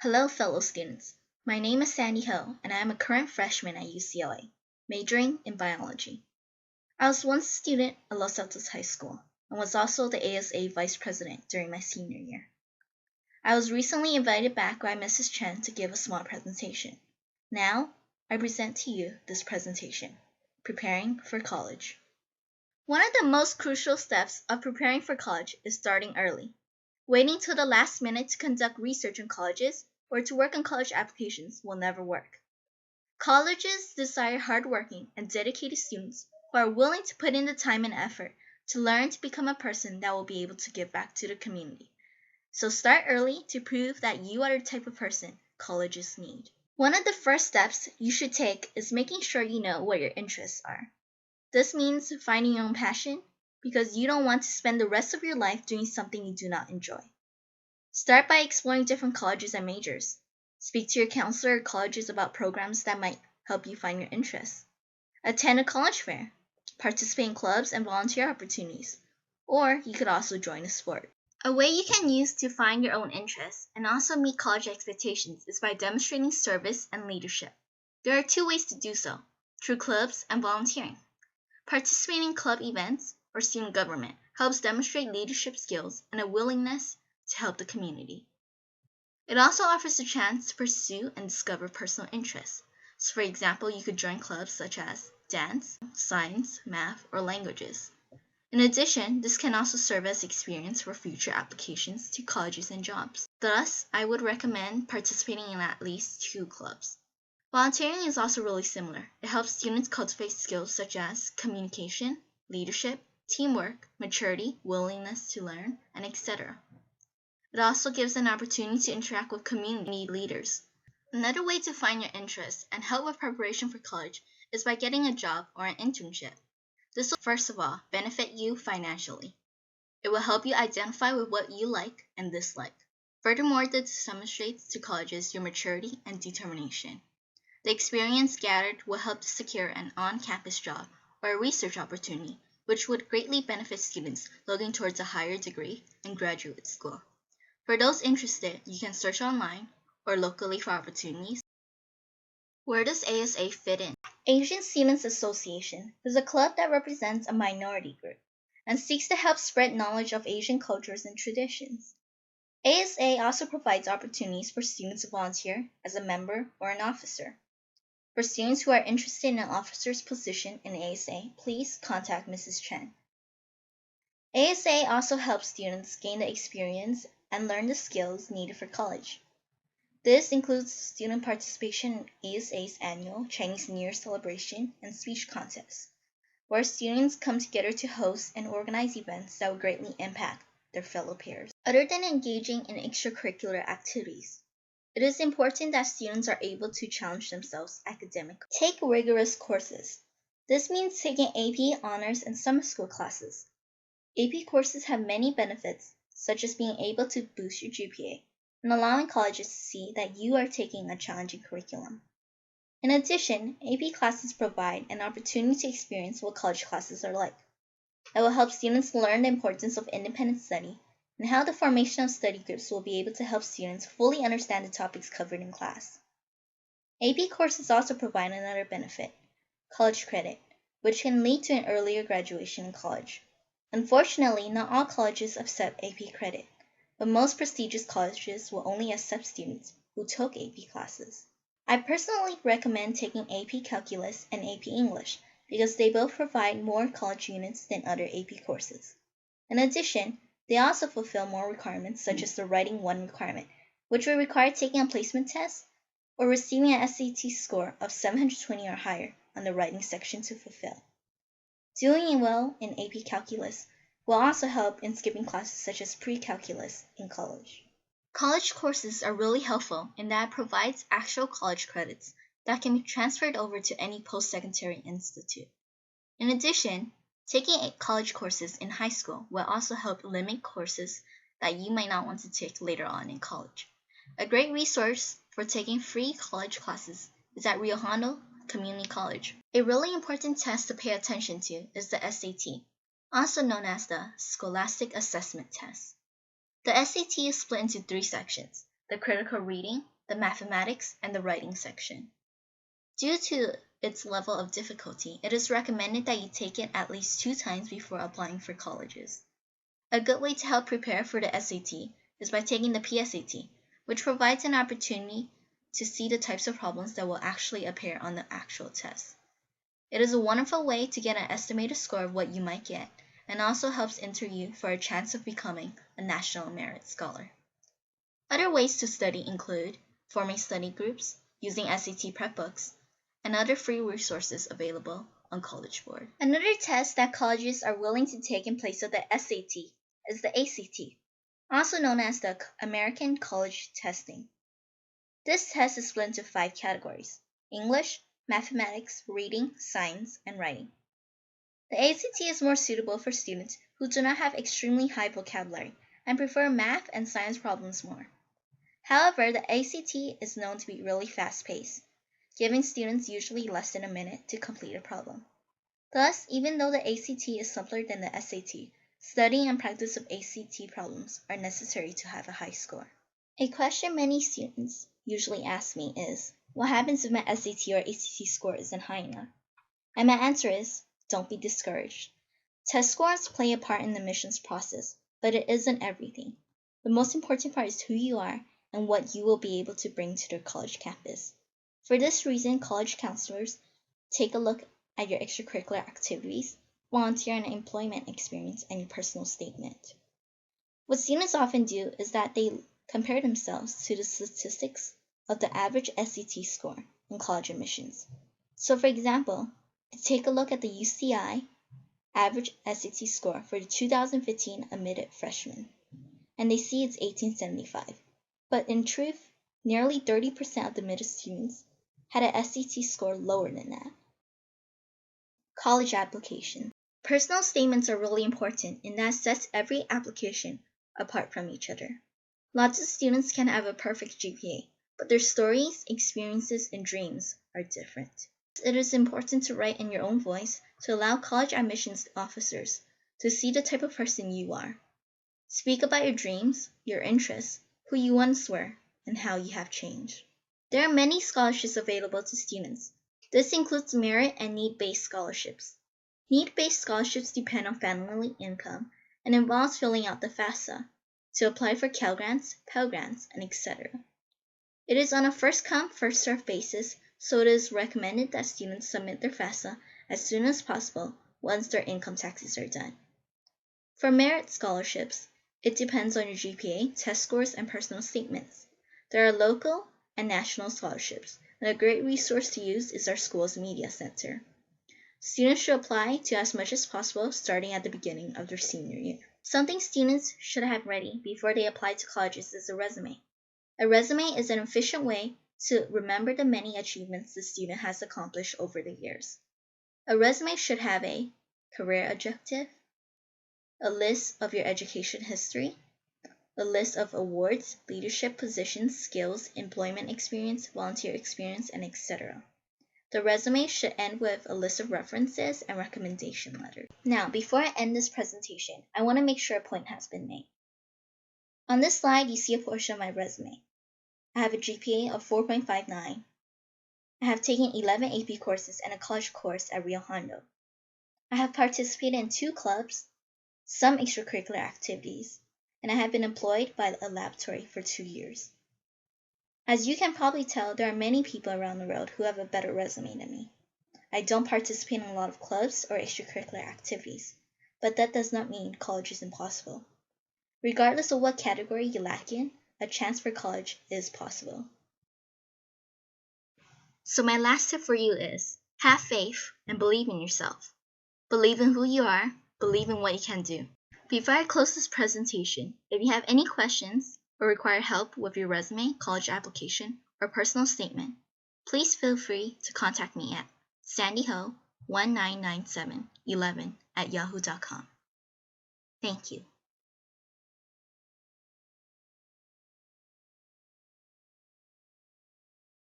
Hello, fellow students. My name is Sandy Hill, and I am a current freshman at UCLA, majoring in biology. I was once a student at Los Altos High School and was also the ASA vice president during my senior year. I was recently invited back by Mrs. Chen to give a small presentation. Now, I present to you this presentation, Preparing for College. One of the most crucial steps of preparing for college is starting early. Waiting till the last minute to conduct research on colleges or to work on college applications will never work. Colleges desire hardworking and dedicated students who are willing to put in the time and effort to learn to become a person that will be able to give back to the community. So start early to prove that you are the type of person colleges need. One of the first steps you should take is making sure you know what your interests are. This means finding your own passion because you don't want to spend the rest of your life doing something you do not enjoy. Start by exploring different colleges and majors. Speak to your counselor at colleges about programs that might help you find your interests. Attend a college fair. Participate in clubs and volunteer opportunities. Or you could also join a sport. A way you can use to find your own interests and also meet college expectations is by demonstrating service and leadership. There are two ways to do so, through clubs and volunteering. Participating in club events or student government helps demonstrate leadership skills and a willingness to help the community. It also offers a chance to pursue and discover personal interests. So for example, you could join clubs such as dance, science, math, or languages. In addition, this can also serve as experience for future applications to colleges and jobs. Thus, I would recommend participating in at least 2 clubs. Volunteering is also really similar. It helps students cultivate skills such as communication, leadership, teamwork, maturity, willingness to learn, and etc. It also gives an opportunity to interact with community leaders. Another way to find your interests and help with preparation for college is by getting a job or an internship. This will, first of all, benefit you financially. It will help you identify with what you like and dislike. Furthermore, this demonstrates to colleges your maturity and determination. The experience gathered will help to secure an on-campus job or a research opportunity, which would greatly benefit students looking towards a higher degree in graduate school. For those interested, you can search online or locally for opportunities. Where does ASA fit in? Asian Students Association is a club that represents a minority group and seeks to help spread knowledge of Asian cultures and traditions. ASA also provides opportunities for students to volunteer as a member or an officer. For students who are interested in an officer's position in ASA, please contact Mrs. Chen. ASA also helps students gain the experience and learn the skills needed for college. This includes student participation in ASA's annual Chinese New Year celebration and speech contest, where students come together to host and organize events that will greatly impact their fellow peers. Other than engaging in extracurricular activities, it is important that students are able to challenge themselves academically. Take rigorous courses. This means taking AP, honors, and summer school classes. AP courses have many benefits, such as being able to boost your GPA and allowing colleges to see that you are taking a challenging curriculum. In addition, AP classes provide an opportunity to experience what college classes are like. It will help students learn the importance of independent study and how the formation of study groups will be able to help students fully understand the topics covered in class. AP courses also provide another benefit, college credit, which can lead to an earlier graduation in college. Unfortunately, not all colleges accept AP credit, but most prestigious colleges will only accept students who took AP classes. I personally recommend taking AP Calculus and AP English because they both provide more college units than other AP courses. In addition, they also fulfill more requirements such as the Writing 1 requirement, which will require taking a placement test or receiving an SAT score of 720 or higher on the writing section to fulfill. Doing well in AP Calculus will also help in skipping classes such as pre-calculus in college. College courses are really helpful in that it provides actual college credits that can be transferred over to any post-secondary institute. In addition, taking college courses in high school will also help limit courses that you might not want to take later on in college. A great resource for taking free college classes is at Rio Hondo Community College. A really important test to pay attention to is the SAT, also known as the Scholastic Assessment Test. The SAT is split into 3 sections, the critical reading, the mathematics, and the writing section. Due to its level of difficulty, it is recommended that you take it at least 2 times before applying for colleges. A good way to help prepare for the SAT is by taking the PSAT, which provides an opportunity to see the types of problems that will actually appear on the actual test. It is a wonderful way to get an estimated score of what you might get, and also helps enter you for a chance of becoming a National Merit Scholar. Other ways to study include forming study groups, using SAT prep books, and other free resources available on College Board. Another test that colleges are willing to take in place of the SAT is the ACT, also known as the American College Testing. This test is split into 5 categories: English, mathematics, reading, science, and writing. The ACT is more suitable for students who do not have extremely high vocabulary and prefer math and science problems more. However, the ACT is known to be really fast-paced, giving students usually less than a minute to complete a problem. Thus, even though the ACT is simpler than the SAT, studying and practice of ACT problems are necessary to have a high score. A question many students usually ask me is, what happens if my SAT or ACT score isn't high enough? And my answer is, don't be discouraged. Test scores play a part in the admissions process, but it isn't everything. The most important part is who you are and what you will be able to bring to the college campus. For this reason, college counselors take a look at your extracurricular activities, volunteer and employment experience, and your personal statement. What students often do is that they compare themselves to the statistics of the average SAT score in college admissions. So for example, they take a look at the UCI average SAT score for the 2015 admitted freshmen, and they see it's 1875. But in truth, nearly 30% of the admitted students had an SAT score lower than that. College application. Personal statements are really important, and that sets every application apart from each other. Lots of students can have a perfect GPA, but their stories, experiences, and dreams are different. It is important to write in your own voice to allow college admissions officers to see the type of person you are. Speak about your dreams, your interests, who you once were, and how you have changed. There are many scholarships available to students. This includes merit and need-based scholarships. Need-based scholarships depend on family income and involves filling out the FAFSA to apply for Cal Grants, Pell Grants, and etc. It is on a first-come, first-served basis, so it is recommended that students submit their FAFSA as soon as possible once their income taxes are done. For merit scholarships, it depends on your GPA, test scores, and personal statements. There are local and national scholarships, and a great resource to use is our school's media center. Students should apply to as much as possible starting at the beginning of their senior year. Something students should have ready before they apply to colleges is a resume. A resume is an efficient way to remember the many achievements the student has accomplished over the years. A resume should have a career objective, a list of your education history, a list of awards, leadership positions, skills, employment experience, volunteer experience, and etc. The resume should end with a list of references and recommendation letters. Now, before I end this presentation, I want to make sure a point has been made. On this slide, you see a portion of my resume. I have a GPA of 4.59. I have taken 11 AP courses and a college course at Rio Hondo. I have participated in 2 clubs, some extracurricular activities, and I have been employed by a laboratory for 2 years. As you can probably tell, there are many people around the world who have a better resume than me. I don't participate in a lot of clubs or extracurricular activities, but that does not mean college is impossible. Regardless of what category you lack in, a chance for college is possible. So my last tip for you is, have faith and believe in yourself. Believe in who you are, believe in what you can do. Before I close this presentation, if you have any questions or require help with your resume, college application, or personal statement, please feel free to contact me at sandyho199711@yahoo.com. Thank you.